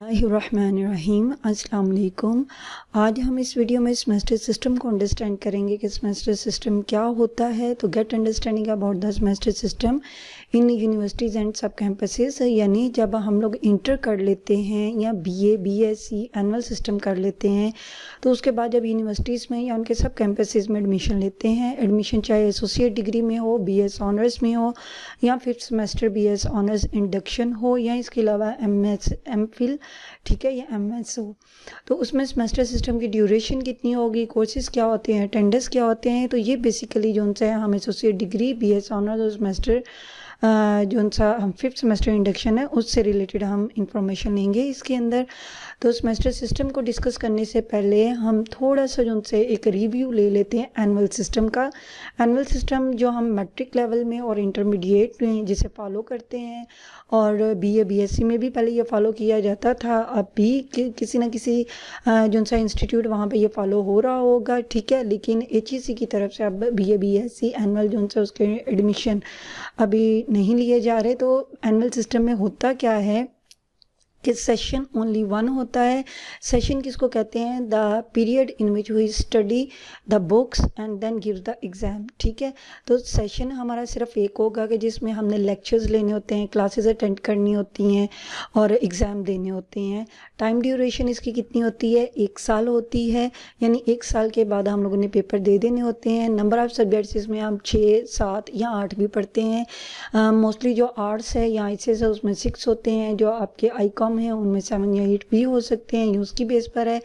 बिस्मिल्लाहिर्रहमानिर्रहीम। अस्सलाम वालेकुम। आज हम इस वीडियो में सेमेस्टर सिस्टम को अंडरस्टैंड करेंगे कि सेमेस्टर सिस्टम क्या होता है। तो gate understanding about the semester system in universities and सब कैंपसेस, यानी जब हम लोग इंटर कर लेते हैं या बीए बीएससी एनुअल सिस्टम कर लेते हैं तो उसके बाद जब यूनिवर्सिटीज़ में या उनके सब कैंपसेस में एडमिशन लेते हैं, एडमिशन चाहे एसोसिएट डिग्री में हो, बीएस ऑनर्स में हो, या fifth semester BS honours induction हो, या इसके अलावा एमएस एमफिल, ठीक है, या एमएस हो, तो उसमें सेमेस्टर सिस्टम की ड्यूरेशन कितनी होगी, कोर्सेज क्या होते हैं, अटेंडेंस क्या होते हैं। तो ये बेसिकली जो उनसे हम एसोसिएट डिग्री बीएस ऑनर्स और सेमेस्टर जो उनसा हम फिफ्थ सेमेस्टर इंडक्शन है उससे रिलेटेड हम इंफॉर्मेशन लेंगे इसके अंदर। तो सेमेस्टर सिस्टम को डिस्कस करने से पहले हम थोड़ा सा जो उनसे एक रिव्यू ले लेते हैं एनुअल सिस्टम का। एनुअल सिस्टम जो हम मैट्रिक लेवल में और इंटरमीडिएट में जिसे फॉलो करते हैं, और बीए बीएससी में भी पहले ये फॉलो किया जाता था, अब भी किसी न किसी जो सा इंस्टीट्यूट वहाँ पे ये फॉलो हो रहा होगा, ठीक है। लेकिन एचईसी की तरफ से अब बीए बीएससी एनुअल जो सा उसके एडमिशन अभी नहीं लिए जा रहे। तो एनुअल सिस्टम में होता क्या है कि सेशन ओनली वन होता है। सेशन किसको कहते हैं? The period in which we study the books and then give the exam, ठीक है। तो सेशन हमारा सिर्फ एक होगा कि जिसमें हमने लेक्चर्स लेने होते हैं, क्लासेस अटेंड करनी होती हैं और एग्ज़ाम देने होते हैं। टाइम ड्यूरेशन इसकी कितनी होती है? 1 साल होती है, यानी 1 साल के बाद हम लोगों ने पेपर दे देने होते हैं। नंबर ऑफ़ सब्जेक्ट्स इसमें हम 6, 7 या 8 भी पढ़ते हैं। मोस्टली जो आर्ट्स है या आईसीएस है उसमें 6 होते हैं, जो आपके आईकॉम है उनमें 7 या 8 भी हो सकते हैं, ये उसकी बेस पर है।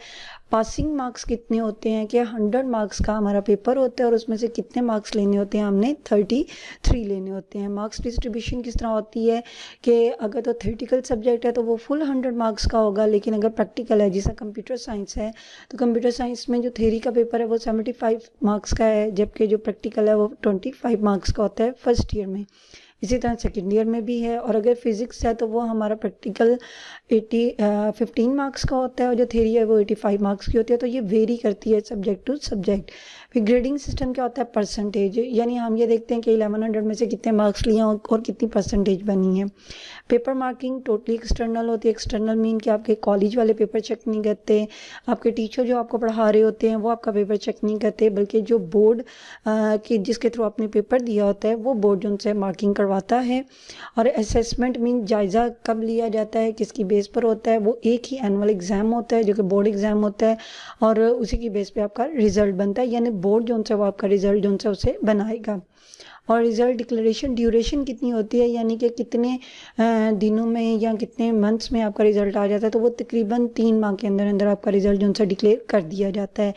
पासिंग मार्क्स कितने होते हैं कि 100 मार्क्स का हमारा पेपर होता है और उसमें से कितने मार्क्स लेने होते हैं? हमने 33 लेने होते हैं। मार्क्स डिस्ट्रीब्यूशन किस तरह होती है कि अगर तो थ्योरेटिकल सब्जेक्ट है तो वो फुल 100 मार्क्स का होगा, लेकिन अगर प्रैक्टिकल है जैसा कंप्यूटर साइंस है तो कंप्यूटर साइंस में जो थ्योरी का पेपर है वो 75 मार्क्स का है, जबकि जो प्रैक्टिकल है वो 25 मार्क्स का होता है फर्स्ट ईयर में। इसी तरह सेकेंड ईयर में भी है। और अगर फिज़िक्स है तो वो हमारा प्रैक्टिकल 15 मार्क्स का होता है और जो थ्योरी है वो 85 मार्क्स की होती है। तो ये वेरी करती है सब्जेक्ट टू सब्जेक्ट। फिर ग्रेडिंग सिस्टम क्या होता है? परसेंटेज, यानी हम ये देखते हैं कि 1100 में से कितने मार्क्स लिए और कितनी परसेंटेज बनी है। पेपर मार्किंग टोटली एक्सटर्नल होती है। एक्सटर्नल मीन कि आपके कॉलेज वाले पेपर चेक नहीं करते, आपके टीचर जो आपको पढ़ा रहे होते हैं वो आपका पेपर चेक नहीं करते, बल्कि जो बोर्ड कि जिसके थ्रू आपने पेपर दिया होता है वो बोर्ड जो उनसे मार्किंग करवाता है। और असेसमेंट मीन जायज़ा कब लिया जाता है, किसकी बेस पर होता है? वो एक ही एनुअल एग्ज़ाम होता है जो कि बोर्ड एग्ज़ाम होता है, और उसी की बेस पे आपका रिज़ल्ट बनता है, यानी बोर्ड जो उनसे वो आपका रिज़ल्ट जो उनसे उसे बनाएगा। और रिज़ल्ट डिक्लेरेशन ड्यूरेशन कितनी होती है, यानी कि कितने दिनों में या कितने मंथ्स में आपका रिज़ल्ट आ जाता है। तो वो तकरीबन 3 माह के अंदर अंदर आपका रिज़ल्ट जो उनसे डिक्लेयर कर दिया जाता है।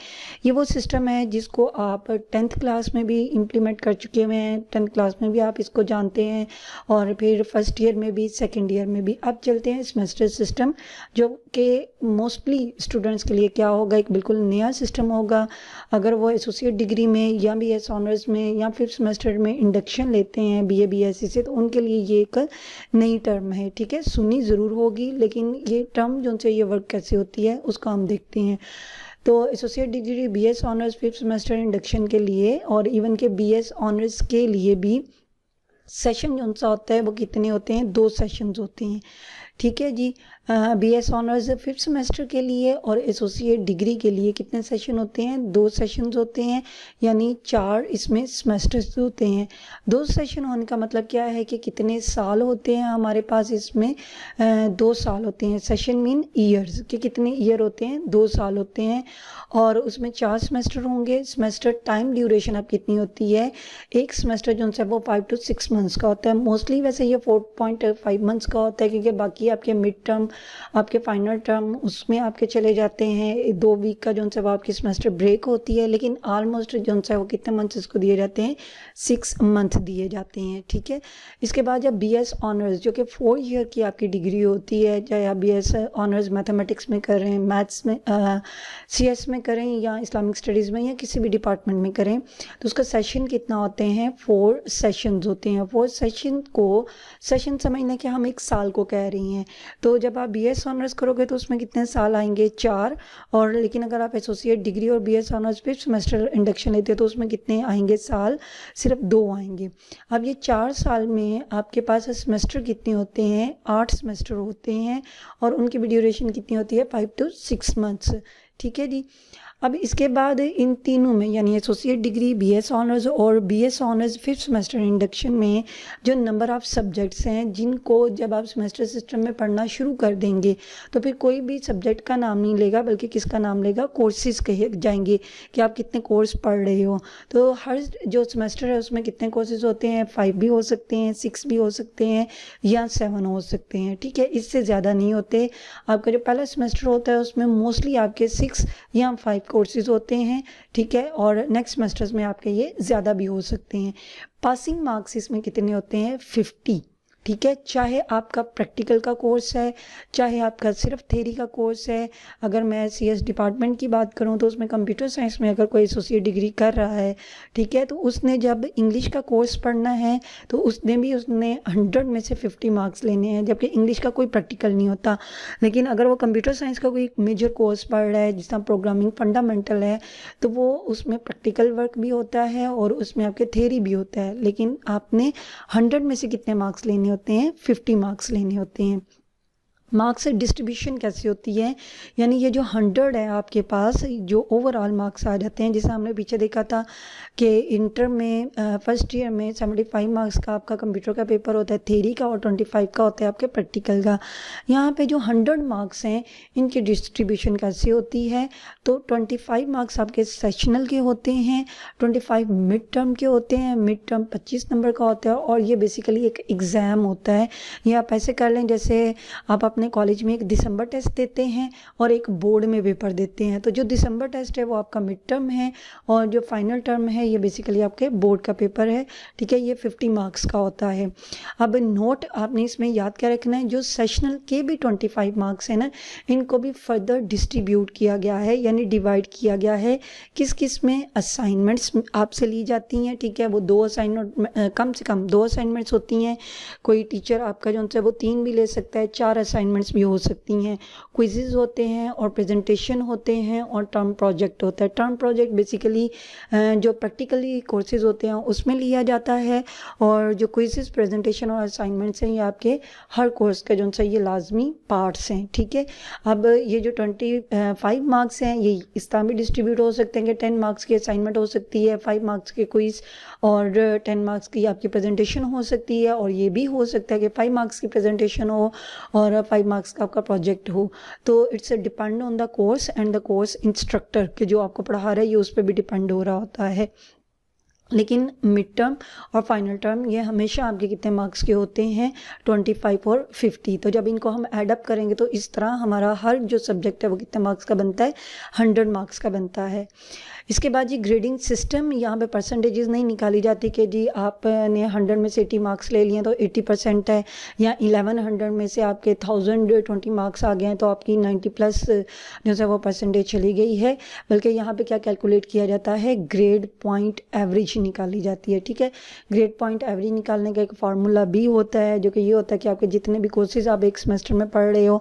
ये वो सिस्टम है जिसको आप 10th क्लास में भी इम्प्लीमेंट कर चुके हुए हैं, 10th क्लास में भी आप इसको जानते हैं, और फिर फर्स्ट ईयर में भी, सेकेंड ईयर में भी। अब चलते हैं सेमेस्टर सिस्टम, जो कि मोस्टली स्टूडेंट्स के लिए क्या होगा? एक बिल्कुल नया सिस्टम होगा। अगर वो एसोसिएट डिग्री में या बीएस ऑनर्स में या फिफ्थ सेमेस्टर में इंडक्शन लेते हैं बीए बीएससी से, तो उनके लिए ये एक नई टर्म है, ठीक है। सुनी ज़रूर होगी, लेकिन ये टर्म जो उनसे ये वर्क कैसे होती है उसका हम देखते हैं। तो associate degree BS honours fifth semester induction के लिए और इवन के बीएस ऑनर्स के लिए भी सेशन जो उनसा होता है वो कितने होते हैं? 2 सेशंस होते हैं, ठीक है जी। बीएस ऑनर्स फिफ्थ सेमेस्टर के लिए और एसोसिएट डिग्री के लिए कितने सेशन होते हैं? 2 सेशंस होते हैं, यानी 4 इसमें सेमेस्टर्स होते हैं। 2 सेशन होने का मतलब क्या है कि कितने साल होते हैं हमारे पास? इसमें 2 साल होते हैं। सेशन मीन ईयर्स, कि कितने ईयर होते हैं? 2 साल होते हैं, और उसमें 4 सेमेस्टर होंगे। सेमेस्टर टाइम ड्यूरेशन अब कितनी होती है? एक सेमेस्टर जो है वो 5 to 6 मंथ्स का होता है। मोस्टली वैसे ये 4.5 मंथ्स का होता है, क्योंकि बाकी आपके मिड टर्म, आपके फाइनल टर्म उसमें आपके चले जाते हैं। 2 वीक का जो है वो आपकी सेमेस्टर ब्रेक होती है, लेकिन ऑलमोस्ट जो है वो कितने मंथ्स इसको दिए जाते हैं? 6 मंथ दिए जाते हैं, ठीक है। इसके बाद जब बीएस ऑनर्स जो कि 4 ईयर की आपकी डिग्री होती है, चाहे आप बीएस ऑनर्स मैथमेटिक्स में कर रहे हैं, मैथ्स में, सीएस में करें, या इस्लामिक स्टडीज़ में, या किसी भी डिपार्टमेंट में करें, तो उसका सेशन कितना होते हैं? 4 सेशंस होते हैं। 4 सेशन को, सेशन समझने के हम 1 साल को कह रही हैं। तो जब आप आप BS ऑनर्स करोगे तो उसमें कितने साल आएंगे, 4। और लेकिन अगर आप एसोसिएट डिग्री और BS honours 5th semester induction लेते हो तो उसमें कितने आएंगे साल, सिर्फ 2 आएंगे। अब ये 4 साल में आपके पास सेमेस्टर कितने होते हैं, 8 सेमेस्टर होते हैं और उनकी भी ड्यूरेशन कितनी होती है, 5 to 6 मंथ्स। ठीक है जी। अब इसके बाद इन तीनों में यानी एसोसिएट डिग्री, BS ऑनर्स और BS honours 5th semester induction में जो नंबर ऑफ सब्जेक्ट्स हैं जिनको जब आप सेमेस्टर सिस्टम में पढ़ना शुरू कर देंगे तो फिर कोई भी सब्जेक्ट का नाम नहीं लेगा बल्कि किसका नाम लेगा, कोर्सेज कहे जाएंगे कि आप कितने कोर्स पढ़ रहे हो। तो हर जो सेमेस्टर है उसमें कितने कोर्सेज होते हैं, 5 भी हो सकते हैं, 6 भी हो सकते हैं या 7 हो सकते हैं। ठीक है, इससे ज़्यादा नहीं होते। आपका जो पहला सेमेस्टर होता है उसमें मोस्टली आपके 6 या 5 कोर्सेज होते हैं। ठीक है, और नेक्स्ट सेमेस्टर्स में आपके ये ज़्यादा भी हो सकते हैं। पासिंग मार्क्स इसमें कितने होते हैं, 50। ठीक है, चाहे आपका प्रैक्टिकल का कोर्स है, चाहे आपका सिर्फ थ्योरी का कोर्स है। अगर मैं CS डिपार्टमेंट की बात करूं तो उसमें कंप्यूटर साइंस में अगर कोई एसोसिएट डिग्री कर रहा है, ठीक है, तो उसने जब इंग्लिश का कोर्स पढ़ना है तो उसने 100 में से 50 मार्क्स लेने हैं, जबकि इंग्लिश का कोई प्रैक्टिकल नहीं होता। लेकिन अगर वो कंप्यूटर साइंस का कोई मेजर कोर्स पढ़ रहा है जिस तरह प्रोग्रामिंग फंडामेंटल है तो वो उसमें प्रैक्टिकल वर्क भी होता है और उसमें आपके थ्योरी भी होता है। लेकिन आपने 100 में से कितने मार्क्स लेने होते हैं, 50 मार्क्स लेने होते हैं। मार्क्स डिस्ट्रीब्यूशन कैसी होती है, यानी ये जो 100 है आपके पास, जो ओवरऑल मार्क्स आ जाते हैं, जैसे हमने पीछे देखा था कि इंटर में फर्स्ट ईयर में 75 मार्क्स का आपका कंप्यूटर का पेपर होता है थ्योरी का और 25 का होता है आपके प्रैक्टिकल का। यहाँ पे जो 100 मार्क्स हैं इनकी डिस्ट्रीब्यूशन कैसी होती है, तो 25 मार्क्स आपके सेशनल के होते हैं, 25 मिड टर्म के होते हैं, मिड टर्म 25 नंबर का होता है और ये बेसिकली एक एग्ज़ाम होता है। ये आप ऐसे कर लें जैसे आप अपने कॉलेज में एक दिसंबर टेस्ट देते हैं और एक बोर्ड में पेपर देते हैं, तो जो दिसंबर टेस्ट है वो आपका मिड टर्म है और जो फाइनल टर्म है ये बेसिकली आपके बोर्ड का पेपर है। ठीक है, ये 50 मार्क्स का होता है। अब नोट आपने इसमें याद क्या रखना है, जो सेशनल के भी 25 मार्क्स है ना, इनको भी फर्दर डिस्ट्रीब्यूट किया गया है, यानी डिवाइड किया गया है। किस किस में असाइनमेंट्स आपसे ली जाती हैं। ठीक है, वो 2 असाइनमेंट, कम से कम 2 असाइनमेंट्स होती हैं। कोई टीचर आपका जो है वो 3 भी ले सकता है, 4 असाइनमेंट्स भी हो सकती हैं। क्विजेज होते हैं और प्रेजेंटेशन होते हैं और टर्म प्रोजेक्ट होता है। टर्म प्रोजेक्ट बेसिकली जो प्रैक्टिकली कोर्सेज होते हैं उसमें लिया जाता है और जो क्विजेज, प्रेजेंटेशन और असाइनमेंट्स हैं ये आपके हर कोर्स के जो ये लाजमी पार्ट्स हैं। ठीक है, अब ये जो 25 मार्क्स हैं ये इस तरह भी डिस्ट्रीब्यूट हो सकते हैं कि 10 मार्क्स की असाइनमेंट हो सकती है, 5 मार्क्स के क्विज और 10 मार्क्स की आपकी प्रेजेंटेशन हो सकती है, और ये भी हो सकता है कि 5 मार्क्स की प्रेजेंटेशन हो और 5 मार्क्स का आपका प्रोजेक्ट हो। तो it's depend on the course and the course instructor के जो आपको पढ़ा रहा है ये उस पर भी डिपेंड हो रहा होता है। लेकिन मिड टर्म और फाइनल टर्म ये हमेशा आपके कितने मार्क्स के होते हैं, 25 और 50। तो जब इनको हम ऐड अप करेंगे तो इस तरह हमारा हर जो सब्जेक्ट है वो कितने मार्क्स का बनता है, 100 मार्क्स का बनता है। इसके बाद जी ग्रेडिंग सिस्टम, यहाँ पे परसेंटेजेस नहीं निकाली जाती कि जी आपने 100 में से 80 मार्क्स ले लिए तो 80% है, या 1100 में से आपके 1020 मार्क्स आ गए हैं तो आपकी 90+ जो है वो परसेंटेज चली गई है। बल्कि यहाँ पे क्या कैलकुलेट किया जाता है, ग्रेड पॉइंट एवरेज निकाली जाती है। ठीक है, ग्रेड पॉइंट एवरेज निकालने का एक फार्मूला भी होता है जो कि ये होता है कि आपके जितने भी कोर्सेज आप एक सेमेस्टर में पढ़ रहे हो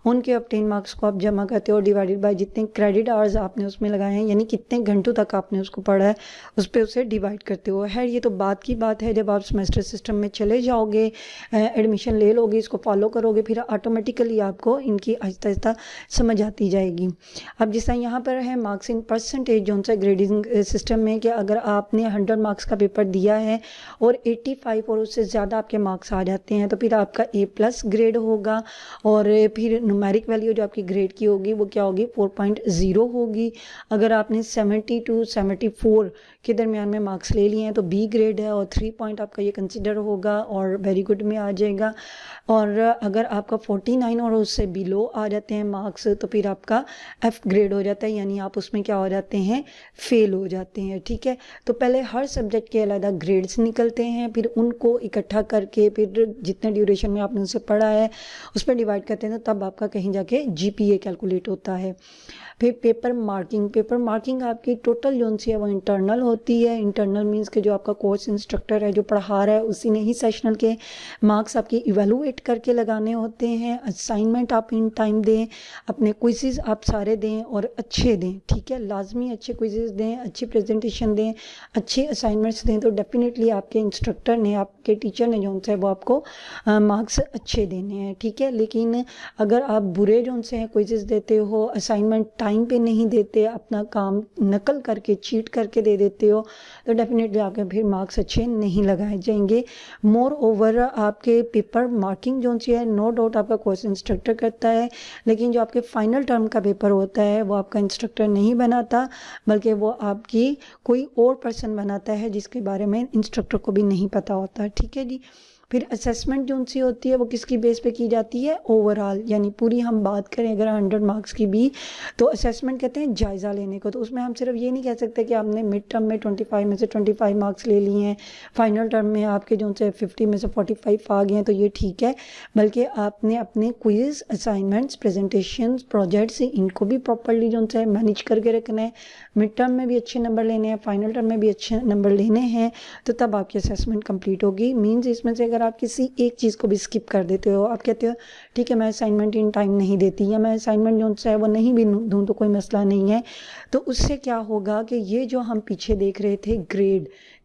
उनके ऑब्टेन मार्क्स को आप जमा करते हो डिवाइडेड बाय जितने क्रेडिट आवर्स आपने उसमें लगाए हैं, यानी कितने घंटों तक आपने उसको पढ़ा है उस पर उसे डिवाइड करते हो। है ये तो बात की बात है, जब आप सेमेस्टर सिस्टम में चले जाओगे, एडमिशन ले लोगे, इसको फॉलो करोगे, फिर ऑटोमेटिकली आपको इनकी आहिस्ता आहिस्ता समझ आती जाएगी। अब जिस तरह यहाँ पर है मार्क्स इन परसेंटेज जो सा ग्रेडिंग सिस्टम में, कि अगर आपने 100 मार्क्स का पेपर दिया है और 85 और उससे ज़्यादा आपके मार्क्स आ जाते हैं तो फिर आपका A+ ग्रेड होगा, और फिर न्यूमेरिक वैल्यू जो आपकी ग्रेड की होगी वो क्या होगी, 4.0 होगी। अगर आपने 70 to 74 के दरमियान में मार्क्स ले लिए हैं तो B ग्रेड है और 3 पॉइंट आपका ये कंसिडर होगा और वेरी गुड में आ जाएगा। और अगर आपका 49 और उससे बिलो आ जाते हैं मार्क्स तो फिर आपका F ग्रेड हो जाता है, यानी आप उसमें क्या हो जाते हैं, फेल हो जाते हैं। ठीक है, तो पहले हर सब्जेक्ट के अलग ग्रेड्स निकलते हैं, फिर उनको इकट्ठा करके फिर जितने ड्यूरेशन में आपने उनसे पढ़ा है उस पर डिवाइड करते हैं, तो तब आपका कहीं जाके GPA कैलकुलेट होता है। फिर पेपर मार्किंग आपकी टोटल जो सी है वो इंटरनल होती है। इंटरनल मीन्स के जो आपका कोर्स इंस्ट्रक्टर है जो पढ़ा रहा है उसी ने ही सेशनल के मार्क्स आपके इवेलुएट करके लगाने होते हैं। असाइनमेंट आप इन टाइम दें, अपने क्विज़ेस आप सारे दें और अच्छे दें, ठीक है, लाजमी अच्छे क्विज़ेस दें, अच्छी प्रेजेंटेशन दें, अच्छे असाइनमेंट्स दें, तो डेफिनेटली आपके इंस्ट्रक्टर ने, आपके टीचर ने जो है वो आपको मार्क्स अच्छे देने हैं, ठीक है। लेकिन अगर आप बुरे जो से हैं क्विज़ेस देते हो, असाइनमेंट टाइम पे नहीं देते, अपना काम नकल करके चीट करके दे देते हो, तो डेफिनेटली आपके फिर मार्क्स अच्छे नहीं लगाए जाएंगे। मोर ओवर आपके पेपर मार्किंग जो सी है नो डाउट आपका कोर्स इंस्ट्रक्टर करता है, लेकिन जो आपके फाइनल टर्म का पेपर होता है वो आपका इंस्ट्रक्टर नहीं बनाता, बल्कि वो आपकी कोई और पर्सन बनाता है जिसके बारे में इंस्ट्रक्टर को भी नहीं पता होता, ठीक है जी। फिर असेसमेंट जो सी होती है वो किसकी बेस पे की जाती है, ओवरऑल, यानी पूरी हम बात करें अगर 100 मार्क्स की भी, तो असेसमेंट कहते हैं जायज़ा लेने को। तो उसमें हम सिर्फ ये नहीं कह सकते कि आपने मिड टर्म में 25 में से 25 मार्क्स ले लिए हैं, फाइनल टर्म में आपके जो से 50 में से 45 आ गए हैं तो ये ठीक है, बल्कि आपने अपने क्विज, असाइनमेंट्स, प्रेजेंटेशंस, प्रोजेक्ट्स इनको भी प्रॉपरली जो है मैनेज करके रखना है। मिड टर्म में भी अच्छे नंबर लेने हैं, फाइनल टर्म में भी अच्छे नंबर लेने हैं, तो तब आपकी असेसमेंट कंप्लीट होगी। मीन्स इसमें से अगर आप किसी एक चीज़ को भी स्किप कर देते हो, आप कहते हो ठीक है मैं असाइनमेंट इन टाइम नहीं देती, या मैं असाइनमेंट जो है वो नहीं भी दूँ तो कोई मसला नहीं है, तो उससे क्या होगा कि ये जो हम पीछे देख रहे थे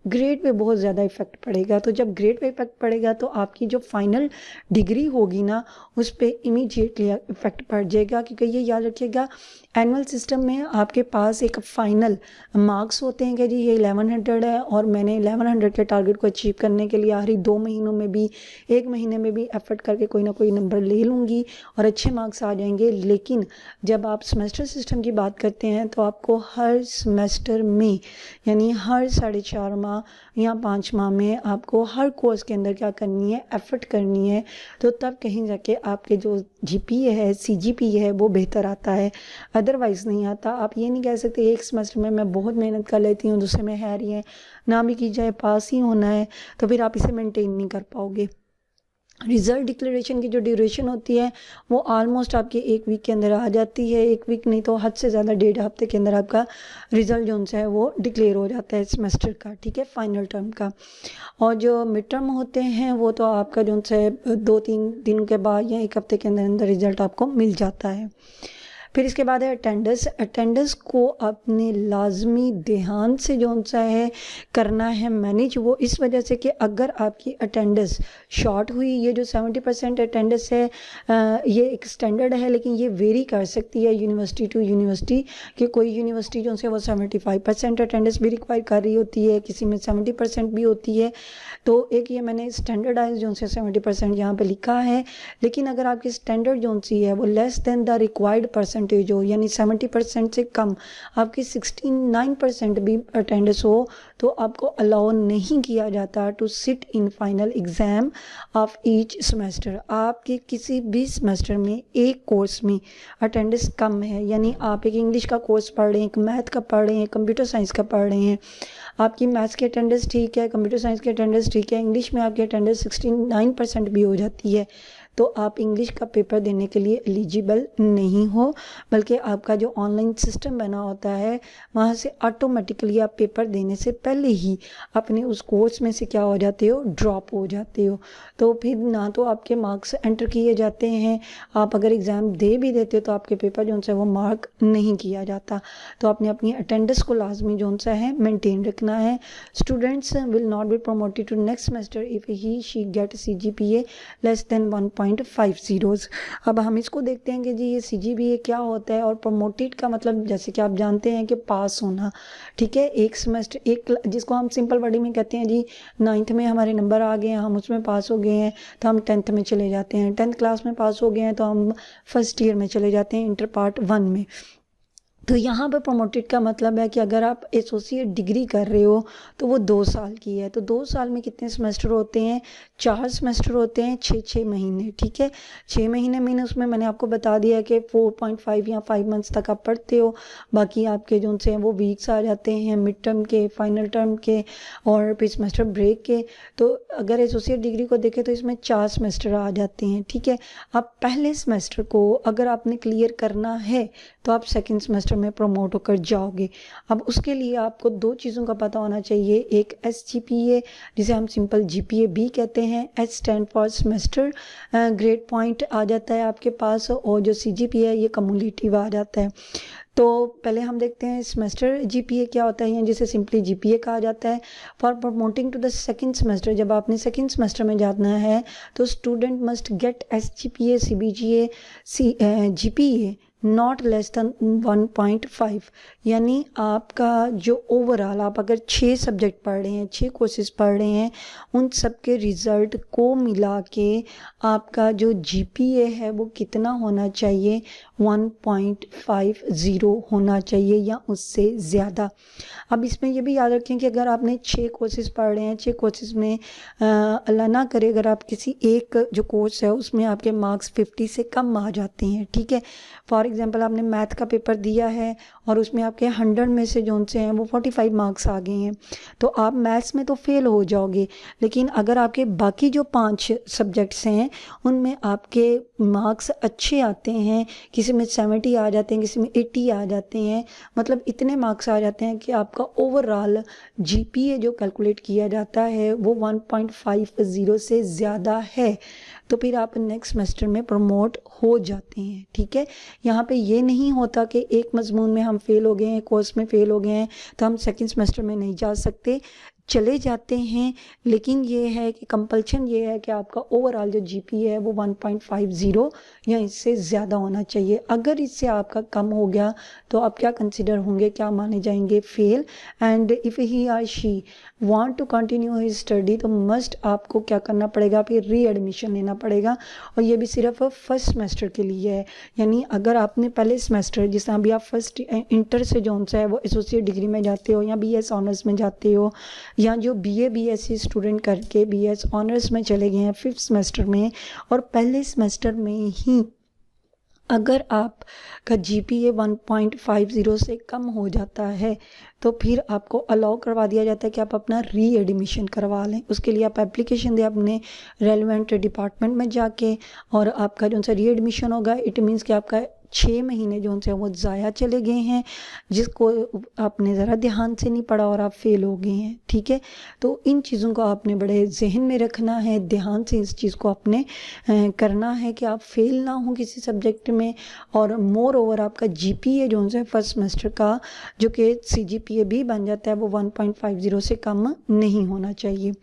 ग्रेड पे बहुत ज़्यादा इफेक्ट पड़ेगा। तो जब ग्रेड पे इफेक्ट पड़ेगा तो आपकी जो फाइनल डिग्री होगी ना उस पर इमीडिएटली इफेक्ट पड़ जाएगा, क्योंकि ये याद रखिएगा एनुअल सिस्टम में आपके पास एक फाइनल मार्क्स होते हैं कि जी ये 1100 है और मैंने 1100 के टारगेट को अचीव करने के लिए आखिरी 2 महीनों में भी, 1 महीने में भी एफर्ट करके कोई ना कोई नंबर ले लूँगी और अच्छे मार्क्स आ जाएंगे। लेकिन जब आप सेमेस्टर सिस्टम की बात करते हैं तो आपको हर सेमेस्टर में, यानी हर 4.5 माह या 5 माह में आपको हर कोर्स के अंदर क्या करनी है, एफर्ट करनी है, तो तब कहीं जाके आपके जो जीपीए है, सीजीपीए है वो बेहतर आता है, अदरवाइज़ नहीं आता। आप ये नहीं कह सकते एक सेमेस्टर में मैं बहुत मेहनत कर लेती हूँ, दूसरे में है रही है ना भी की जाए पास ही होना है, तो फिर आप इसे मेंटेन नहीं कर पाओगे। रिज़ल्ट डिक्लेरेशन की जो ड्यूरेशन होती है वो ऑलमोस्ट आपके 1 वीक के अंदर आ जाती है, 1 वीक नहीं तो हद से ज़्यादा 1.5 हफ्ते के अंदर आपका रिज़ल्ट जो है वो डिक्लेयर हो जाता है सेमेस्टर का, ठीक है, फाइनल टर्म का। और जो मिड टर्म होते हैं वो तो आपका जो है 2-3 दिनों के बाद या 1 हफ्ते के अंदर अंदर रिज़ल्ट आपको मिल जाता है। फिर इसके बाद है अटेंडेंस को अपने लाजमी ध्यान से जो सा है करना है मैनेज, वो इस वजह से कि अगर आपकी अटेंडेंस शॉर्ट हुई, ये जो 70% अटेंडेंस है ये एक स्टैंडर्ड है, लेकिन ये वेरी कर सकती है यूनिवर्सिटी टू यूनिवर्सिटी, कि कोई यूनिवर्सिटी जो है वो 75% अटेंडेंस भी रिक्वायर कर रही होती है, किसी में 70% भी होती है। तो एक ये मैंने स्टैंडर्डाइज जो से 70% यहाँ पे लिखा है, लेकिन अगर आपकी स्टैंडर्ड जो सी है वो less than the required percentage हो, यानी 70% से कम आपकी 69% भी अटेंडेंस हो, तो आपको अलाउ नहीं किया जाता to sit in final exam of each semester. आपके किसी भी सेमेस्टर में एक कोर्स में अटेंडेंस कम है, यानी आप एक इंग्लिश का कोर्स पढ़ रहे हैं, एक मैथ का पढ़ रहे हैं, कंप्यूटर साइंस का पढ़ रहे हैं, आपकी मैथ्स की अटेंडेंस ठीक है, कंप्यूटर साइंस की अटेंडेंस ठीक है, इंग्लिश में आपकी अटेंडेंस 69% भी हो जाती है, तो आप इंग्लिश का पेपर देने के लिए एलिजिबल नहीं हो, बल्कि आपका जो ऑनलाइन सिस्टम बना होता है वहाँ से ऑटोमेटिकली आप पेपर देने से पहले ही अपने उस कोर्स में से क्या हो जाते हो, ड्रॉप हो जाते हो। तो फिर ना तो आपके मार्क्स एंटर किए जाते हैं, आप अगर एग्ज़ाम दे भी देते हो तो आपके पेपर जो है वो मार्क नहीं किया जाता। तो आपने अपनी अटेंडेंस को लाजमी जो सा है मेंटेन रखना है। Students will not be promoted to next semester if he she get CGPA less than 1.50। अब हम इसको देखते हैं कि जी ये CGPA क्या होता है, और प्रमोटेड का मतलब जैसे कि आप जानते हैं कि पास होना, ठीक है, एक सेमेस्टर एक जिसको हम सिंपल वर्डिंग में कहते हैं जी 9th में हमारे नंबर आ गए हैं, हम उसमें पास हो गए हैं तो हम 10th में चले जाते हैं, 10th क्लास में पास हो गए हैं तो हम फर्स्ट ईयर में चले जाते हैं, इंटर पार्ट 1 में। तो यहाँ पे प्रोमोटेड का मतलब है कि अगर आप एसोसिएट डिग्री कर रहे हो तो वो 2 साल की है। तो 2 साल में कितने सेमेस्टर होते हैं? 4 सेमेस्टर होते हैं, 6-6 महीने, ठीक है। 6 महीने मीन उसमें मैंने आपको बता दिया कि 4.5 या 5 मंथ्स तक आप पढ़ते हो। बाकी आपके जो से हैं वो वीक्स आ जाते हैं मिड टर्म के, फाइनल टर्म के और फिर सेमेस्टर ब्रेक के। तो अगर एसोसिएट डिग्री को देखें तो इसमें 4 सेमेस्टर आ जाते हैं, ठीक है। अब पहले सेमेस्टर को अगर आपने क्लियर करना है तो आप सेकंड सेमेस्टर में प्रमोट होकर जाओगे। अब उसके लिए आपको 2 चीज़ों का पता होना चाहिए, एक SGPA जिसे हम सिंपल GPA भी कहते हैं, S stand for semester grade point आ जाता है आपके पास, और जो CGPA है ये कम्युलेटिव आ जाता है। तो पहले हम देखते हैं सेमेस्टर GPA क्या होता है, या जिसे सिंपली GPA कहा जाता है। For promoting to the second semester, जब आपने सेकंड सेमेस्टर में जाना है तो student must get SGPA CBGA GPA not less than 1.5, यानी आपका जो ओवरऑल आप अगर 6 सब्जेक्ट पढ़ रहे हैं, 6 कोर्सेज पढ़ रहे हैं, उन सब के रिज़ल्ट को मिला के आपका जो GPA है वो कितना होना चाहिए? 1.50 होना चाहिए या उससे ज़्यादा। अब इसमें ये भी याद रखें कि अगर आपने 6 कोर्सेज पढ़ रहे हैं, 6 कोर्सेज में अल्लाह ना करे अगर आप किसी एक जो कोर्स है उसमें आपके मार्क्स 50 से कम आ जाते हैं, ठीक है। फॉर एग्जांपल आपने मैथ का पेपर दिया है और उसमें आपके 100 में से जो से हैं वो 45 मार्क्स आ गए हैं, तो आप मैथ्स में तो फेल हो जाओगे। लेकिन अगर आपके बाकी जो 5 सब्जेक्ट्स हैं उनमें आपके मार्क्स अच्छे आते हैं, किसी में 70 आ जाते हैं, किसी में 80 आ जाते हैं, मतलब इतने मार्क्स आ जाते हैं कि आपका ओवरऑल GPA जो कैलकुलेट किया जाता है वो 1.50 से ज़्यादा है, तो फिर आप नेक्स्ट सेमेस्टर में प्रमोट हो जाते हैं, ठीक है। यहाँ पे ये नहीं होता कि एक मजमून में हम फेल हो गए हैं, कोर्स में फेल हो गए हैं तो हम सेकंड सेमेस्टर में नहीं जा सकते, चले जाते हैं। लेकिन ये है कि कंपल्शन ये है कि आपका ओवरऑल जो GPA है वो 1.50 या इससे ज़्यादा होना चाहिए। अगर इससे आपका कम हो गया तो आप क्या कंसिडर होंगे, क्या माने जाएंगे? Fail. And if he or she want to continue his study तो मस्ट आपको क्या करना पड़ेगा? फिर री एडमिशन लेना पड़ेगा, और ये भी सिर्फ फर्स्ट सेमेस्टर के लिए है। यानी अगर आपने पहले सेमेस्टर, जिस तरह भी आप फर्स्ट इंटर से जो सा है वो एसोसिएट डिग्री में जाते हो या BS ऑनर्स में जाते हो, या जो BA BSc स्टूडेंट करके BS ऑनर्स में चले गए हैं 5th सेमेस्टर में, और पहले सेमेस्टर में ही अगर आपका GPA 1.50 से कम हो जाता है तो फिर आपको अलाउ करवा दिया जाता है कि आप अपना री एडमिशन करवा लें। उसके लिए आप एप्लीकेशन दें अपने रेलिवेंट डिपार्टमेंट में जाके, और आपका जो सा री एडमिशन होगा इट मीन्स कि आपका 6 महीने जो से वो ज़ाया चले गए हैं, जिसको आपने ज़रा ध्यान से नहीं पढ़ा और आप फेल हो गए हैं, ठीक है। तो इन चीज़ों को आपने बड़े जहन में रखना है, ध्यान से इस चीज़ को आपने करना है कि आप फेल ना हो किसी सब्जेक्ट में। और मोर ओवर आपका GPA जो है फर्स्ट सेमेस्टर का, जो कि CGPA भी बन जाता है, वो 1.50 से कम नहीं होना चाहिए।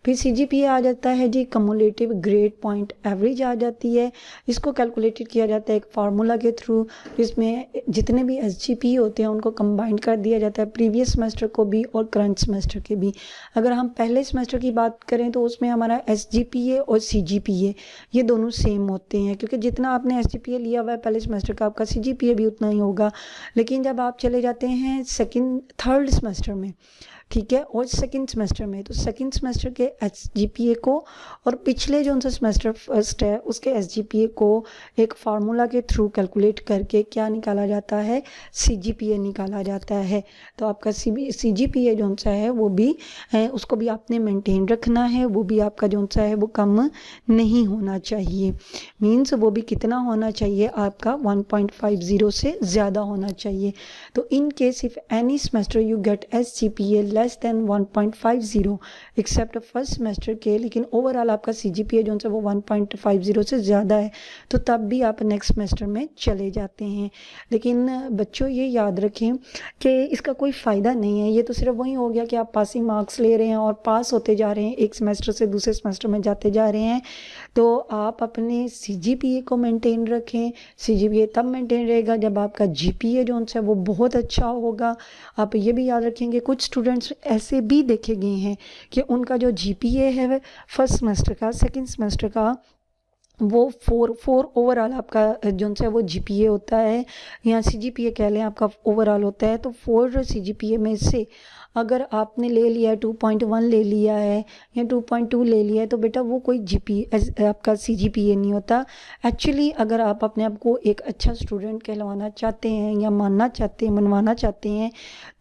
फिर CGPA आ जाता है जी, कम्युलेटिव ग्रेड पॉइंट एवरेज आ जाती है। इसको कैलकुलेटेड किया जाता है एक फार्मूला के थ्रू, जिसमें जितने भी SGPA होते हैं उनको कंबाइन कर दिया जाता है, प्रीवियस सेमेस्टर को भी और करंट सेमेस्टर के भी। अगर हम पहले सेमेस्टर की बात करें तो उसमें हमारा SGPA और CGPA ये दोनों सेम होते हैं, क्योंकि जितना आपने SGPA लिया हुआ है पहले सेमेस्टर का, आपका CGPA भी उतना ही होगा। लेकिन जब आप चले जाते हैं थर्ड सेमेस्टर में, ठीक है, और सेकंड सेमेस्टर में, तो सेकंड सेमेस्टर के SGPA को और पिछले जो उनसे सेमेस्टर फर्स्ट है उसके SGPA को एक फार्मूला के थ्रू कैलकुलेट करके क्या निकाला जाता है? CGPA निकाला जाता है। तो आपका CGPA जो सा है वो भी उसको भी आपने मेंटेन रखना है, वो भी आपका जो सा है वो कम नहीं होना चाहिए। मीन्स वो भी कितना होना चाहिए? आपका 1.50 से ज़्यादा होना चाहिए। तो in case if any semester you get SGPA less than 1.50 accept first semester के, लेकिन ओवरऑल आपका CGPA जो है वो 1.50 से ज़्यादा है, तो तब भी आप नेक्स्ट सेमेस्टर में चले जाते हैं। लेकिन बच्चों ये याद रखें कि इसका कोई फ़ायदा नहीं है। ये तो सिर्फ वही हो गया कि आप पासिंग मार्क्स ले रहे हैं और पास होते जा रहे हैं, एक सेमेस्टर से दूसरे सेमेस्टर में जाते जा रहे हैं। तो आप अपने CGPA को मेंटेन रखें। CGPA तब मेंटेन रहेगा जब आपका GPA जो है वो बहुत अच्छा होगा। आप ये भी याद रखेंगे कुछ स्टूडेंट्स ऐसे भी देखे गए हैं कि उनका जो GPA है फर्स्ट सेमेस्टर का, सेकंड सेमेस्टर का, वो 4 ओवरऑल आपका जो है वो जीपीए होता है, या सीजीपीए कह लें, आपका ओवरऑल होता है। तो 4 सीजीपीए में से अगर आपने ले लिया 2.1 ले लिया है या 2.2 ले लिया है, तो बेटा वो कोई जीपीए आपका सीजीपीए नहीं होता। एक्चुअली अगर आप अपने आप को एक अच्छा स्टूडेंट कहलवाना चाहते हैं या मानना चाहते हैं, मनवाना चाहते हैं,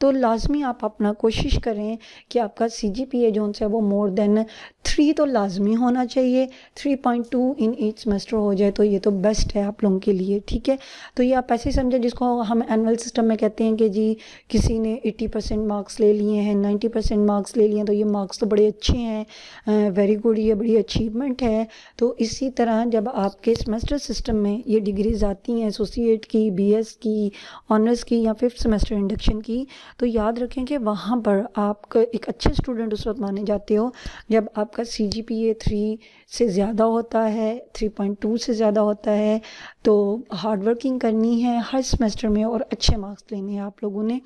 तो लाजमी आप अपना कोशिश करें कि आपका सीजीपीए जो है वो मोर देन 3 तो लाजमी होना चाहिए। 3.2 इन ईच सेमेस्टर हो जाए तो ये तो बेस्ट है आप लोगों के लिए, ठीक है। तो ये आप ऐसे समझे, जिसको हम एनुअल सिस्टम में कहते हैं कि जी किसी ने 80% मार्क्स ले लिए हैं, 90% मार्क्स ले लिए हैं, तो ये मार्क्स तो बड़े अच्छे हैं, वेरी गुड, ये बड़ी अचीवमेंट है। तो इसी तरह जब आपके सेमेस्टर सिस्टम में ये डिग्रीज आती हैं, एसोसिएट की, बीएस की, ऑनर्स की या 5th सेमेस्टर इंडक्शन की, तो याद रखें कि वहाँ पर आप एक अच्छे स्टूडेंट उस वक्त माने जाते हो जब आपका सीजीपीए 3 से ज़्यादा होता है, 3.2 से ज़्यादा होता है। तो हार्ड वर्किंग करनी है हर सेमेस्टर में और अच्छे मार्क्स लेने हैं आप लोगों ने।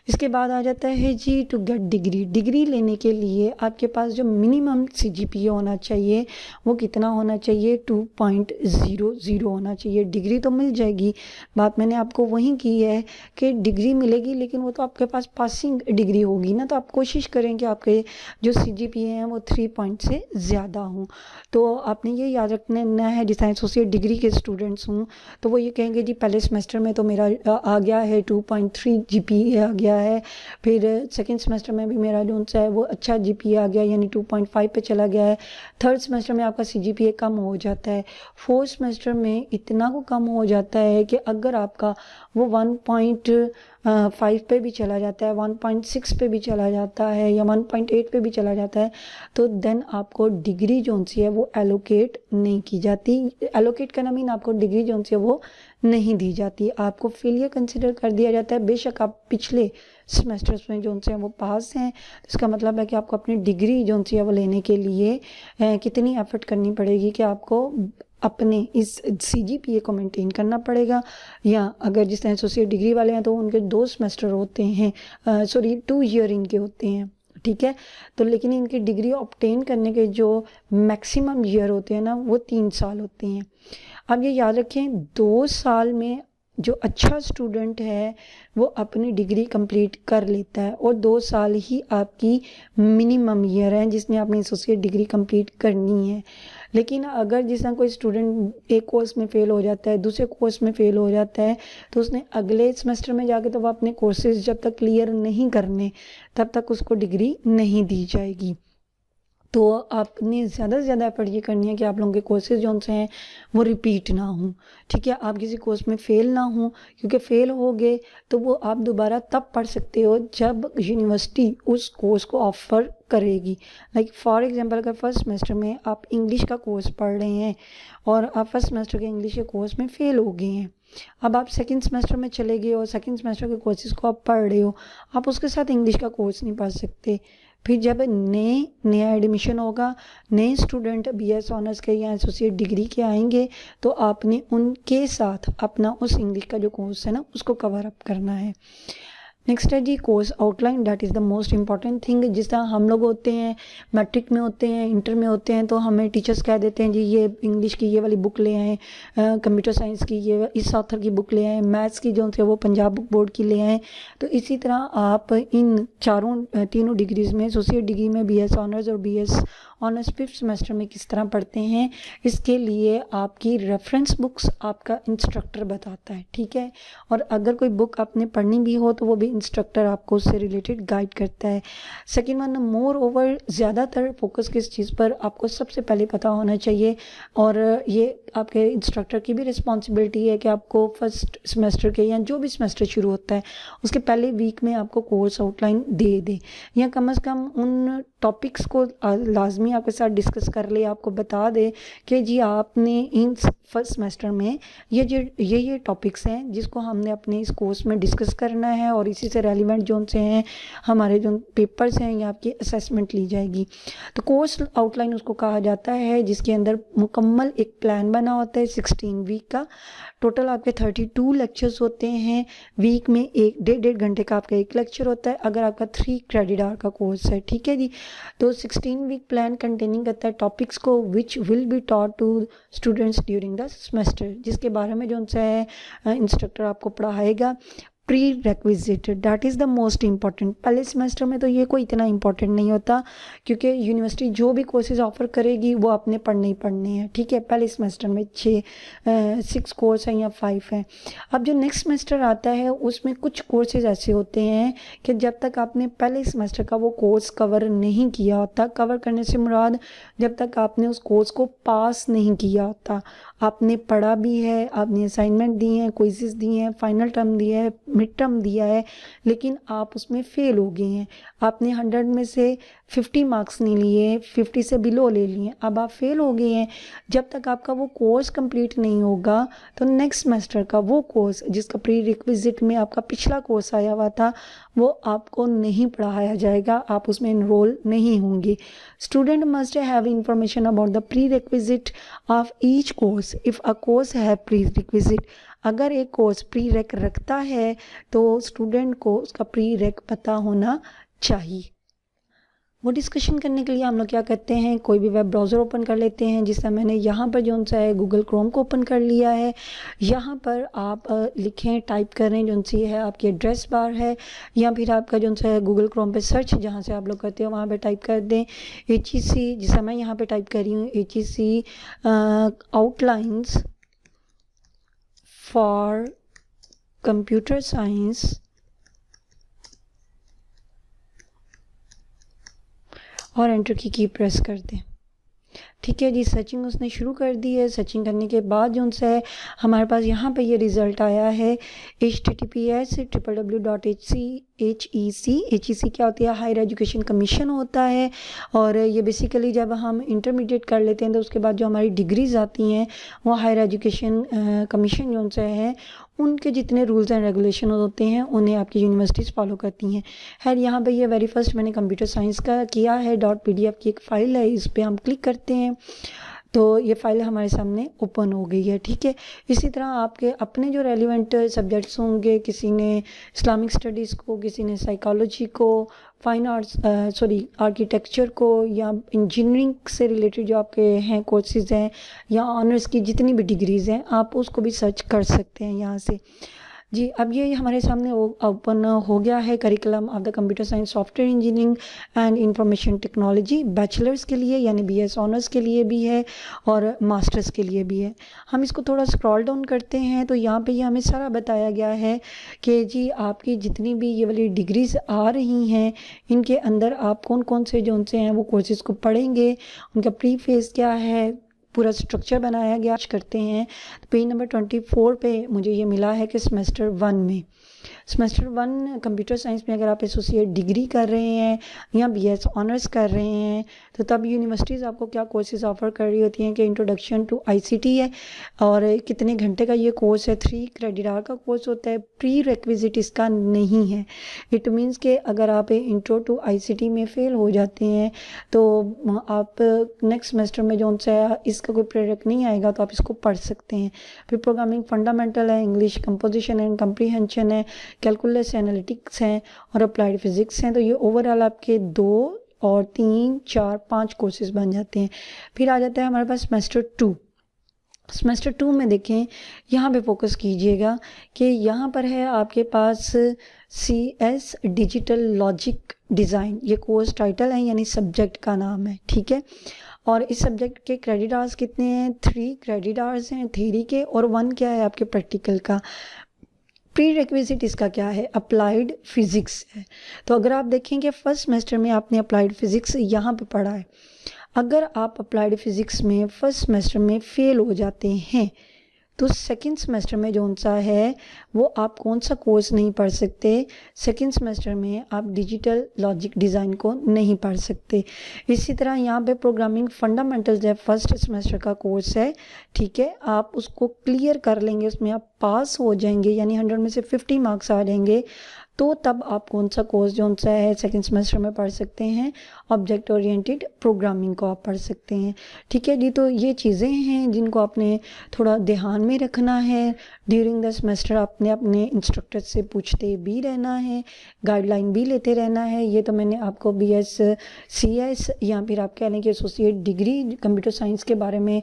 इसके बाद आ जाता है जी टू गेट डिग्री। डिग्री लेने के लिए आपके पास जो मिनिमम सीजीपीए होना चाहिए वो कितना होना चाहिए, 2.00 होना चाहिए। डिग्री तो मिल जाएगी, बात मैंने आपको वही की है कि डिग्री मिलेगी, लेकिन वो तो आपके पास पासिंग डिग्री होगी ना। तो आप कोशिश करें कि आपके जो सीजीपीए हैं वो 3 पॉइंट से ज़्यादा हों। तो आपने ये याद रखना है, जिस तरह एसोसिएट डिग्री के स्टूडेंट्स हूँ तो वो ये कहेंगे जी पहले सेमेस्टर में तो मेरा आ गया है 2.3 जीपीए आ गया है, फिर सेकंड सेमेस्टर में भी मेरा जो है वो अच्छा जीपीए आ गया, यानी 2.5 पे चला गया है। थर्ड सेमेस्टर में आपका सीजीपीए कम हो जाता है। फोर्थ सेमेस्टर में इतना को कम हो जाता है कि अगर आपका वो 1.5 पे भी चला जाता है, 1.6 पे भी चला जाता है या 1.8 पे भी चला जाता है, तो देन आपको डिग्री जो सी है वो एलोकेट नहीं की जाती। एलोकेट करना मीन आपको डिग्री जो सी है वो नहीं दी जाती, आपको फेलियर कंसिडर कर दिया जाता है। बेशक आप पिछले सेमेस्टर्स में जो से वो पास हैं, तो इसका मतलब है कि आपको अपनी डिग्री जो सी है वो लेने के लिए कितनी एफर्ट करनी पड़ेगी कि आपको अपने इस सीजीपीए को मेंटेन करना पड़ेगा। या अगर जिस तरह एसोसिएट डिग्री वाले हैं तो उनके 2 सेमेस्टर होते हैं, 2 ईयर इनके होते हैं, ठीक है। तो लेकिन इनकी डिग्री ऑब्टेन करने के जो मैक्सिमम ईयर होते हैं ना वो 3 साल होते हैं। अब ये याद रखें 2 साल में जो अच्छा स्टूडेंट है वो अपनी डिग्री कंप्लीट कर लेता है, और 2 साल ही आपकी मिनिमम ईयर है जिसमें आपने एसोसिएट डिग्री कंप्लीट करनी है। लेकिन अगर जिस तरह कोई स्टूडेंट एक कोर्स में फ़ेल हो जाता है, दूसरे कोर्स में फ़ेल हो जाता है, तो उसने अगले सेमेस्टर में जाके तो वो अपने कोर्सेज जब तक क्लियर नहीं करने तब तक उसको डिग्री नहीं दी जाएगी। तो आपने ज़्यादा से ज़्यादा एफर्ट ये करनी है कि आप लोगों के कोर्सेज जो हैं वो रिपीट ना हों, ठीक है। आप किसी कोर्स में फ़ेल ना हों, क्योंकि फ़ेल हो गए तो वो आप दोबारा तब पढ़ सकते हो जब यूनिवर्सिटी उस कोर्स को ऑफ़र करेगी। लाइक फॉर एग्जांपल अगर फर्स्ट सेमेस्टर में आप इंग्लिश का कोर्स पढ़ रहे हैं और आप फर्स्ट सेमेस्टर के इंग्लिश के कोर्स में फ़ेल हो गए हैं, अब आप सेकंड सेमेस्टर में चले गए और सेकंड सेमेस्टर के कोर्सेज़ को आप पढ़ रहे हो, आप उसके साथ इंग्लिश का कोर्स नहीं पढ़ सकते। फिर जब नया एडमिशन होगा, नए स्टूडेंट बीएस ऑनर्स के या एसोसिएट डिग्री के आएंगे, तो आपने उनके साथ अपना उस इंग्लिश का जो कोर्स है ना उसको कवर अप करना है। नेक्स्ट है जी course outline, that is the most important thing. जिस तरह हम लोग होते हैं मैट्रिक में होते हैं, इंटर में होते हैं, तो हमें टीचर्स कह देते हैं जी ये इंग्लिश की ये वाली बुक ले आएँ, कंप्यूटर साइंस की ये इस ऑथर की बुक ले आएँ, मैथ्स की जो थे वो पंजाब बुक बोर्ड की ले आएँ। तो इसी तरह आप इन तीनों डिग्रीज़ में, एसोसिएट डिग्री में बीएस ऑनर्स और बीएस ऑनर्स 5th सेमेस्टर में किस तरह पढ़ते हैं, इसके लिए आपकी रेफरेंस बुक्स आपका इंस्ट्रक्टर बताता है, ठीक है। और अगर कोई बुक आपने पढ़नी भी हो तो वो भी इंस्ट्रक्टर आपको उससे रिलेटेड गाइड करता है। सेकंड वन, मोर ओवर ज़्यादातर फोकस किस चीज़ पर आपको सबसे पहले पता होना चाहिए, और ये आपके इंस्ट्रक्टर की भी रिस्पॉन्सिबिलिटी है कि आपको फर्स्ट सेमेस्टर के या जो भी सेमेस्टर शुरू होता है उसके पहले वीक में आपको कोर्स आउटलाइन दे दे, या कम से कम उन टॉपिक्स को लाजमी आपके साथ डिस्कस कर ले, आपको बता दे कि जी आपने इन फर्स्ट सेमेस्टर में ये टॉपिक्स हैं जिसको हमने अपने इस कोर्स में डिस्कस करना है, और इसी से रेलिवेंट जो से हैं हमारे जो पेपर्स हैं या आपकी असेसमेंट ली जाएगी। तो कोर्स आउटलाइन उसको कहा जाता है जिसके अंदर मुकम्मल एक प्लान बना होता है 16 वीक का। टोटल आपके 32 लेक्चर्स होते हैं, वीक में 1 डेढ़ घंटे का आपका एक लेक्चर होता है, अगर आपका 3 क्रेडिट आवर का कोर्स है, ठीक है जी। तो 16 वीक प्लान कंटेनिंग करता है टॉपिक्स को which will be taught to students during the semester, जिसके बारे में जो सा है इंस्ट्रक्टर आपको पढ़ाएगा। Prerequisite that is the most important. पहले सेमेस्टर में तो ये कोई इतना इंपॉर्टेंट नहीं होता, क्योंकि यूनिवर्सिटी जो भी कोर्सेज ऑफर करेगी वो आपने पढ़ने ही पढ़ने हैं, ठीक है। पहले सेमेस्टर में 6 कोर्स हैं या 5 हैं। अब जो नेक्स्ट सेमेस्टर आता है उसमें कुछ कोर्सेज ऐसे होते हैं कि जब तक आपने पहले सेमेस्टर का वो कोर्स कवर नहीं किया होता, कवर करने से मुराद जब तक आपने उस कोर्स को पास नहीं किया होता, आपने पढ़ा भी है, आपने असाइनमेंट दिए हैं, क्विज़ेस दिए हैं, फाइनल टर्म दिया है, मिड टर्म दिया है, लेकिन आप उसमें फ़ेल हो गए हैं, आपने 100 में से 50 मार्क्स नहीं लिए, 50 से बिलो ले लिए, अब आप फेल हो गए हैं। जब तक आपका वो कोर्स कंप्लीट नहीं होगा तो नेक्स्ट सेमेस्टर का वो कोर्स जिसका प्री रिक्विजिट में आपका पिछला कोर्स आया हुआ था वो आपको नहीं पढ़ाया जाएगा, आप उसमें इनरोल नहीं होंगे। Student must have information about the pre requisite of each course if a course have pre requisite. अगर एक कोर्स प्री रेक रखता है तो स्टूडेंट को उसका प्री रेक पता होना चाहिए। वो डिस्कशन करने के लिए हम लोग क्या करते हैं, कोई भी वेब ब्राउज़र ओपन कर लेते हैं, जिससे मैंने यहाँ पर जो सा है गूगल क्रोम को ओपन कर लिया है। यहाँ पर आप लिखें, टाइप करें, जो सी है आपकी एड्रेस बार है, या फिर आपका जो सा है गूगल क्रोम पे सर्च जहाँ से आप लोग करते हो वहाँ पे टाइप कर दें HEC, जिसे मैं यहाँ पे टाइप कर रही हूँ HEC outlines for computer science और एंटर की प्रेस कर दें। ठीक है जी, सर्चिंग उसने शुरू कर दी है। सर्चिंग करने के बाद जो उनसे है हमारे पास यहाँ पे ये रिज़ल्ट आया है https://www.HEC क्या होती है, हायर एजुकेशन कमीशन होता है। और ये बेसिकली जब हम इंटरमीडिएट कर लेते हैं तो उसके बाद जो हमारी डिग्रीज आती हैं वो हायर एजुकेशन कमीशन जो उनसे है उनके जितने रूल्स एंड रेगुलेशन होते हैं उन्हें आपकी यूनिवर्सिटीज़ फॉलो करती हैं। खैर यहाँ पे ये वेरी फर्स्ट मैंने कंप्यूटर साइंस का किया है, .pdf की एक फ़ाइल है, इस पर हम क्लिक करते हैं तो ये फ़ाइल हमारे सामने ओपन हो गई है। ठीक है, इसी तरह आपके अपने जो रेलिवेंट सब्जेक्ट्स होंगे, किसी ने इस्लामिक स्टडीज़ को, किसी ने साइकोलॉजी को, फाइन आर्ट्स आर्किटेक्चर को, या इंजीनियरिंग से रिलेटेड जो आपके हैं कोर्सेज़ हैं, या ऑनर्स की जितनी भी डिग्रीज़ हैं आप उसको भी सर्च कर सकते हैं यहाँ से जी। अब ये हमारे सामने ओपन हो गया है curriculum of the computer science software engineering and information technology, bachelors के लिए यानी BS ऑनर्स के लिए भी है और मास्टर्स के लिए भी है। हम इसको थोड़ा स्क्रॉल डाउन करते हैं तो यहाँ पे ये हमें सारा बताया गया है कि जी आपकी जितनी भी ये वाली डिग्रीज आ रही हैं इनके अंदर आप कौन कौन से जो उनसे हैं वो कोर्सेज़ को पढ़ेंगे, उनका प्री फेज़ क्या है, पूरा स्ट्रक्चर बनाया गया करते हैं। तो पेज नंबर 24 पे मुझे ये मिला है कि सेमेस्टर 1 में, सेमेस्टर 1 कंप्यूटर साइंस में अगर आप एसोसिएट डिग्री कर रहे हैं या BS ऑनर्स कर रहे हैं तो तब यूनिवर्सिटीज़ आपको क्या कोर्सेज ऑफ़र कर रही होती हैं कि इंट्रोडक्शन टू ICT है और कितने घंटे का ये कोर्स है, 3 क्रेडिट आवर का कोर्स होता है, प्री रिक्विजिट इसका नहीं है। इट मीन्स कि अगर आप इंट्रो टू ICT में फ़ेल हो जाते हैं तो आप नेक्स्ट सेमेस्टर में जो उनसे इसका कोई प्रेरक नहीं आएगा तो आप इसको पढ़ सकते हैं। फिर प्रोग्रामिंग फंडामेंटल है, इंग्लिश कंपोजिशन एंड कंप्रीहेंशन है, कैलकुलस एनालिटिक्स हैं और अप्लाइड फिजिक्स हैं। तो ये ओवरऑल आपके 2 और 3, 4, 5 कोर्सेज बन जाते हैं। फिर आ जाता है हमारे पास सेमेस्टर 2। सेमेस्टर 2 में देखें, यहाँ पे फोकस कीजिएगा कि यहाँ पर है आपके पास CS डिजिटल लॉजिक डिज़ाइन, ये कोर्स टाइटल है यानी सब्जेक्ट का नाम है। ठीक है, और इस सब्जेक्ट के क्रेडिट आवर्स कितने हैं, 3 क्रेडिट आवर्स हैं थ्योरी के और 1 क्या है आपके प्रैक्टिकल का। प्री रिक्विजिट इसका क्या है, अप्लाइड फिज़िक्स है। तो अगर आप देखेंगे फर्स्ट सेमेस्टर में आपने अप्लाइड फिज़िक्स यहाँ पे पढ़ा है, अगर आप अप्लाइड फिज़िक्स में फर्स्ट सेमेस्टर में फ़ेल हो जाते हैं तो सेकंड सेमेस्टर में जो सा है वो आप कौन सा कोर्स नहीं पढ़ सकते, सेकंड सेमेस्टर में आप डिजिटल लॉजिक डिज़ाइन को नहीं पढ़ सकते। इसी तरह यहाँ पे प्रोग्रामिंग फंडामेंटल्स है, फर्स्ट सेमेस्टर का कोर्स है। ठीक है, आप उसको क्लियर कर लेंगे, उसमें आप पास हो जाएंगे यानी 100 में से 50 मार्क्स आ जाएंगे तो तब आप कौन सा कोर्स जो सा है सेकंड सेमेस्टर में पढ़ सकते हैं, ऑब्जेक्ट ओरिएंटेड प्रोग्रामिंग को आप पढ़ सकते हैं। ठीक है जी, तो ये चीज़ें हैं जिनको आपने थोड़ा ध्यान में रखना है। ड्यूरिंग द सेमेस्टर आपने अपने इंस्ट्रक्टर से पूछते भी रहना है, गाइडलाइन भी लेते रहना है। ये तो मैंने आपको BScs या फिर आप कह लें कि एसोसिएट डिग्री कंप्यूटर साइंस के बारे में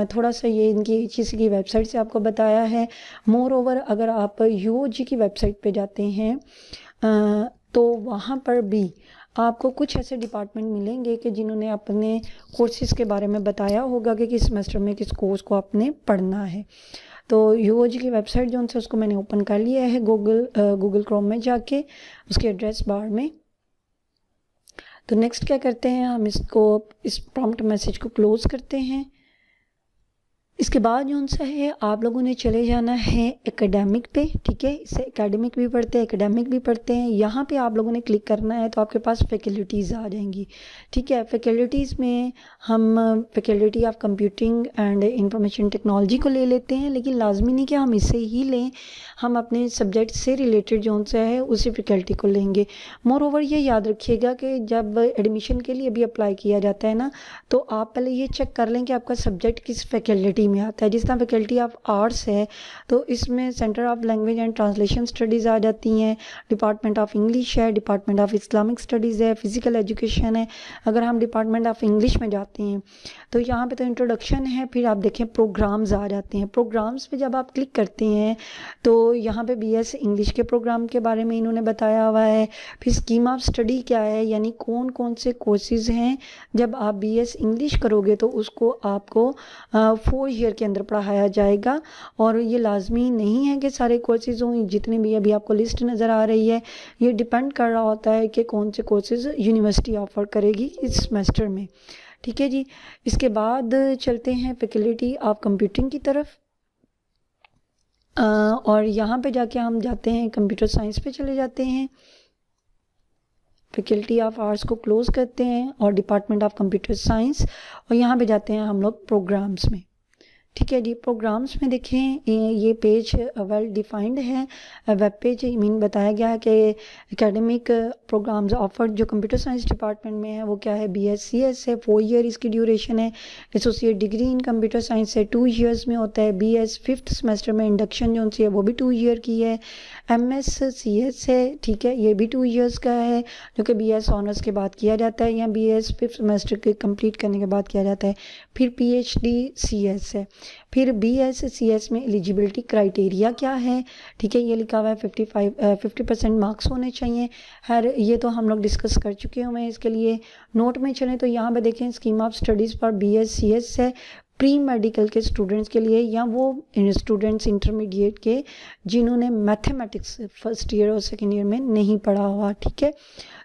थोड़ा सा ये इनकी HEC की वेबसाइट से आपको बताया है। मोर ओवर अगर आप UOG की वेबसाइट पे जाते हैं तो वहाँ पर भी आपको कुछ ऐसे डिपार्टमेंट मिलेंगे कि जिन्होंने अपने कोर्सेज़ के बारे में बताया होगा कि किस सेमेस्टर में किस कोर्स को आपने पढ़ना है। तो UOG की वेबसाइट जो उसको मैंने ओपन कर लिया है गूगल क्रोम में जाके उसके एड्रेस बार में। तो नेक्स्ट क्या करते हैं, हम इस प्रॉम्प्ट मैसेज को क्लोज करते हैं। इसके बाद जो सा है आप लोगों ने चले जाना है एकेडमिक पे, ठीक है। इससे एकेडमिक भी पढ़ते हैं, एकेडमिक भी पढ़ते हैं। यहाँ पे आप लोगों ने क्लिक करना है तो आपके पास फैकल्टीज़ आ जाएंगी, ठीक है। फैकल्टीज़ में हम faculty of computing and information technology को ले लेते हैं, लेकिन लाजमी नहीं कि हम इसे ही लें, हम अपने सब्जेक्ट से रिलेटेड जो सा है उसी फैकल्टी को लेंगे। मोर ओवर ये याद रखिएगा कि जब एडमिशन के लिए भी अप्लाई किया जाता है ना, तो आप पहले ये चेक कर लें कि आपका सब्जेक्ट किस फैकल्टी में आता है। जिस तरह फैकल्टी ऑफ आर्ट्स है तो इसमें centre of language and translation studies आ जाती हैं, डिपार्टमेंट ऑफ इंग्लिश है, डिपार्टमेंट ऑफ इस्लामिक स्टडीज़ है, फिजिकल एजुकेशन है। अगर हम डिपार्टमेंट ऑफ इंग्लिश में जाते हैं तो यहाँ पे तो इंट्रोडक्शन है, फिर आप देखें प्रोग्राम्स आ जाते हैं। प्रोग्राम्स पे जब आप क्लिक करते हैं तो यहाँ पे BS इंग्लिश के प्रोग्राम के बारे में इन्होंने बताया हुआ है। फिर स्कीम ऑफ स्टडी क्या है, यानी कौन कौन से कोर्सेज़ हैं। जब आप BS इंग्लिश करोगे तो उसको आपको 4 ईयर के अंदर पढ़ाया जाएगा, और ये लाजमी नहीं है कि सारे कोर्सेज़ हों। जितने भी अभी आपको लिस्ट नज़र आ रही है ये डिपेंड कर रहा होता है कि कौन से कोर्सेज़ यूनिवर्सिटी ऑफ़र करेगी इस सेमेस्टर में, ठीक है जी। इसके बाद चलते हैं फैकल्टी ऑफ कंप्यूटिंग की तरफ, और यहाँ पे जाके हम जाते हैं कंप्यूटर साइंस पे चले जाते हैं। फैकल्टी ऑफ आर्ट्स को क्लोज करते हैं और डिपार्टमेंट ऑफ कंप्यूटर साइंस, और यहाँ पे जाते हैं हम लोग प्रोग्राम्स में, ठीक है जी। प्रोग्राम्स में देखें ये पेज वेल डिफाइंड है, वेब पेज मीन बताया गया है कि एकेडमिक प्रोग्राम्स ऑफर्ड जो कंप्यूटर साइंस डिपार्टमेंट में है वो क्या है, BScs है, 4 ईयर इसकी ड्यूरेशन है। Associate degree in computer science है 2 ईयर्स में होता है। BS 5th सेमेस्टर में इंडक्शन जो है वो भी 2 ईयर की है। MScs है, ठीक है, ये भी 2 ईयर्स का है, जो कि BS ऑनर्स के बाद किया जाता है या BS 5th सेमेस्टर के कंप्लीट करने के बाद किया जाता है। फिर PhD CS है। फिर BScs में एलिजिबिलिटी क्राइटेरिया क्या है, ठीक है, ये लिखा हुआ है 50% मार्क्स होने चाहिए। हर ये तो हम लोग डिस्कस कर चुके हैं। इसके लिए नोट में चलें तो यहाँ पे देखें scheme of studies for BScs है प्री मेडिकल के स्टूडेंट्स के लिए, या वो स्टूडेंट्स इंटरमीडिएट के जिन्होंने मैथमेटिक्स फर्स्ट ईयर और सेकेंड ईयर में नहीं पढ़ा हुआ, ठीक है।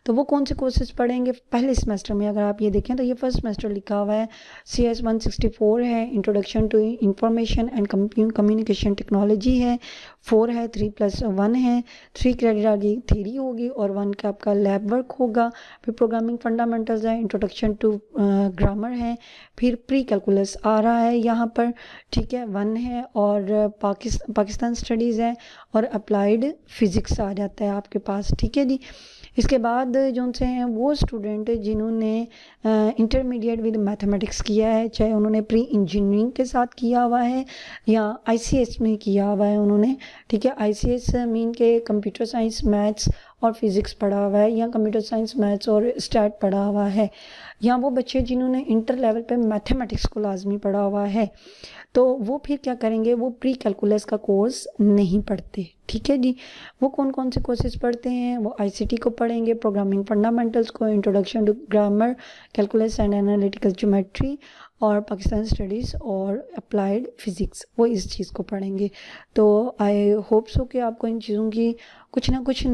तो वो कौन से कोर्सेज पढ़ेंगे पहले सेमेस्टर में। अगर आप ये देखें तो ये फर्स्ट सेमेस्टर लिखा हुआ है CS 164 है, introduction to information and communication technology है, 4 है, 3+1 है, 3 क्रेडिट आगे थ्योरी होगी और 1 का आपका लैब वर्क होगा। फिर प्रोग्रामिंग फंडामेंटल्स है, इंट्रोडक्शन टू ग्रामर है, फिर प्री कैलकुलस आ रहा है यहाँ पर, ठीक है, 1 है, और पाकिस्तान स्टडीज़ है, और अप्लाइड फिज़िक्स आ जाता है आपके पास, ठीक है जी। इसके बाद जो से हैं वो स्टूडेंट जिन्होंने इंटरमीडिएट विद मैथमेटिक्स किया है, चाहे उन्होंने प्री इंजीनियरिंग के साथ किया हुआ है या ICS में किया हुआ है उन्होंने, ठीक है। ICS मीन के कंप्यूटर साइंस मैथ्स और फिज़िक्स पढ़ा हुआ है, या कंप्यूटर साइंस मैथ्स और स्टैट पढ़ा हुआ है, या वो बच्चे जिन्होंने इंटर लेवल पे मैथमेटिक्स को लाजमी पढ़ा हुआ है, तो वो फिर क्या करेंगे, वो प्री कैलकुलस का कोर्स नहीं पढ़ते, ठीक है जी। वो कौन कौन से कोर्सेज पढ़ते हैं, वो ICT को पढ़ेंगे, प्रोग्रामिंग फंडामेंटल्स को, introduction to grammar, calculus and analytical geometry, और पाकिस्तान स्टडीज़ और अप्लाइड फिज़िक्स, वो इस चीज़ को पढ़ेंगे। तो आई होप सो कि आपको इन चीज़ों की कुछ ना कुछ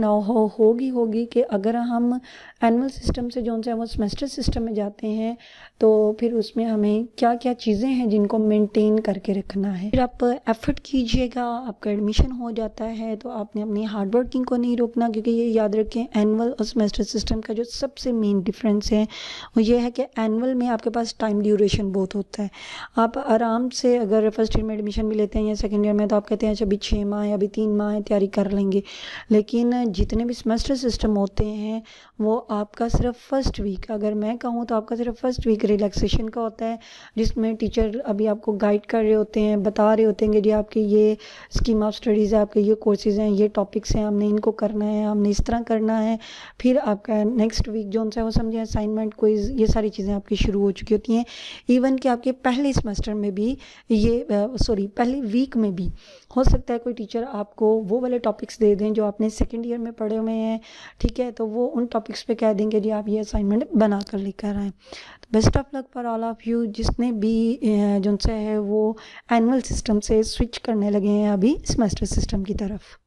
होगी कि अगर हम एनुअल सिस्टम से जो है वो सेमेस्टर सिस्टम में जाते हैं तो फिर उसमें हमें क्या क्या चीज़ें हैं जिनको मेंटेन करके रखना है। फिर आप एफर्ट कीजिएगा, आपका एडमिशन हो जाता है तो आपने अपनी हार्ड वर्किंग को नहीं रोकना, क्योंकि ये याद रखें एनुअल और सेमेस्टर सिस्टम का जो सबसे मेन डिफरेंस है वो ये है कि एनुअल में आपके पास टाइम ड्यूरेशन टाइम बहुत होता है। आप आराम से अगर फर्स्ट ईयर में एडमिशन भी लेते हैं या सेकेंड ईयर में, तो आप कहते हैं अच्छा अभी 6 माह है, अभी 3 माह है, तैयारी कर लेंगे। लेकिन जितने भी सेमेस्टर सिस्टम होते हैं वो आपका सिर्फ फर्स्ट वीक, अगर मैं कहूँ तो आपका सिर्फ फर्स्ट वीक रिलैक्सेशन का होता है, जिसमें टीचर अभी आपको गाइड कर रहे होते हैं, बता रहे होते हैं कि जी आपके ये स्कीम ऑफ स्टडीज़ है, आपके ये कोर्सेज़ हैं, ये टॉपिक्स हैं, हमने इनको करना है, हमने इस तरह करना है। फिर आपका नेक्स्ट वीक जो सा है वो समझिए असाइनमेंट, क्विज, ये सारी चीज़ें आपकी शुरू हो चुकी होती हैं। इवन कि आपके पहले सेमेस्टर में भी पहले वीक में भी हो सकता है कोई टीचर आपको वो वाले टॉपिक्स दे दें जो आपने सेकेंड ईयर में पढ़े हुए हैं, ठीक है, तो वो उन टॉपिक्स पे कह देंगे जी आप ये असाइनमेंट बना कर लेकर आएँ। तो best of luck for all of you जिसने भी जो सा है वो एनुअल सिस्टम से स्विच करने लगे हैं अभी सेमेस्टर सिस्टम की तरफ।